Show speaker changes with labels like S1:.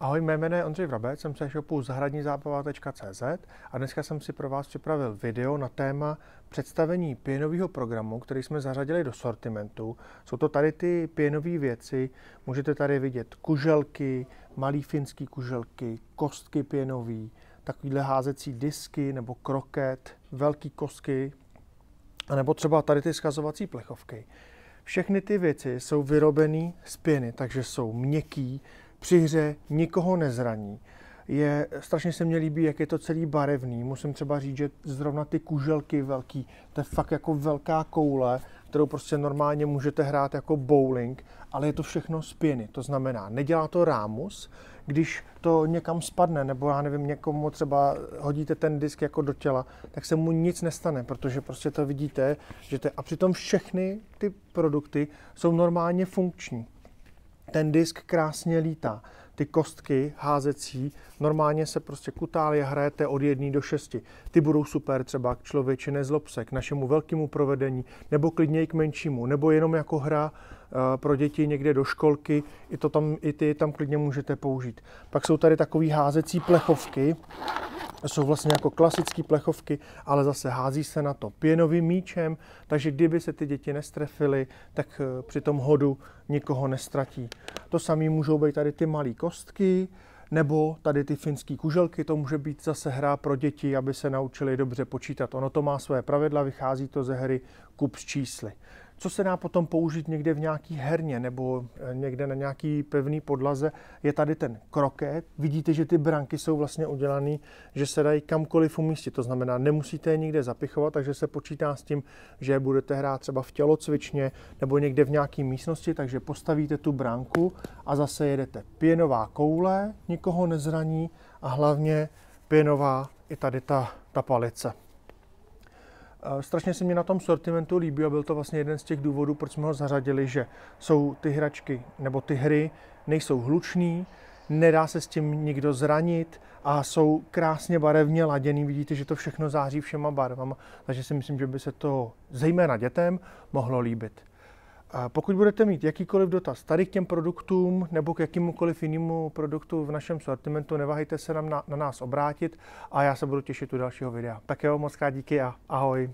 S1: Ahoj, mé jméno je Ondřej Vrabec, jsem se e-shopu zahradnizabava.cz a dneska jsem si pro vás připravil video na téma představení pěnového programu, který jsme zařadili do sortimentu. Jsou to tady ty pěnové věci, můžete tady vidět kuželky, malý finský kuželky, kostky pěnový, takovýhle házecí disky nebo kroket, velký kostky, anebo třeba tady ty schazovací plechovky. Všechny ty věci jsou vyrobené z pěny, takže jsou měkký, při hře nikoho nezraní. Strašně se mně líbí, jak je to celý barevný. Musím třeba říct, že zrovna ty kuželky velký, to je fakt jako velká koule, kterou prostě normálně můžete hrát jako bowling, ale je to všechno z pěny. To znamená, nedělá to rámus, když to někam spadne, nebo já nevím, někomu třeba hodíte ten disk jako do těla, tak se mu nic nestane, protože prostě to vidíte, že a přitom všechny ty produkty jsou normálně funkční. Ten disk krásně lítá. Ty kostky házecí normálně se prostě kutálí a hrajete od 1 do 6. Ty budou super třeba k Člověče nezlob se, k našemu velkému provedení, nebo klidně i k menšímu, nebo jenom jako hra pro děti někde do školky, i ty tam klidně můžete použít. Pak jsou tady takové házecí plechovky, jsou vlastně jako klasické plechovky, ale zase hází se na to pěnovým míčem, takže kdyby se ty děti nestrefily, tak při tom hodu nikoho nestratí. To samé můžou být tady ty malé kostky, nebo tady ty finské kuželky, to může být zase hra pro děti, aby se naučili dobře počítat. Ono to má své pravidla, vychází to ze hry kup s čísly. Co se dá potom použít někde v nějaký herně nebo někde na nějaký pevný podlaze, je tady ten kroket. Vidíte, že ty branky jsou vlastně udělané, že se dají kamkoliv umístit. To znamená, nemusíte je nikde zapichovat, takže se počítá s tím, že budete hrát třeba v tělocvičně nebo někde v nějaké místnosti, takže postavíte tu branku a zase jedete. Pěnová koule, nikoho nezraní a hlavně pěnová i tady ta palice. Strašně se mi na tom sortimentu líbí a byl to vlastně jeden z těch důvodů, proč jsme ho zařadili, že jsou ty hračky nebo ty hry nejsou hlučný, nedá se s tím nikdo zranit a jsou krásně barevně laděný. Vidíte, že to všechno září všema barvama, takže si myslím, že by se to zejména dětem mohlo líbit. Pokud budete mít jakýkoliv dotaz tady k těm produktům nebo k jakémukoliv jinému produktu v našem sortimentu, neváhejte se na nás obrátit a já se budu těšit u dalšího videa. Tak jo, moc krát díky a ahoj.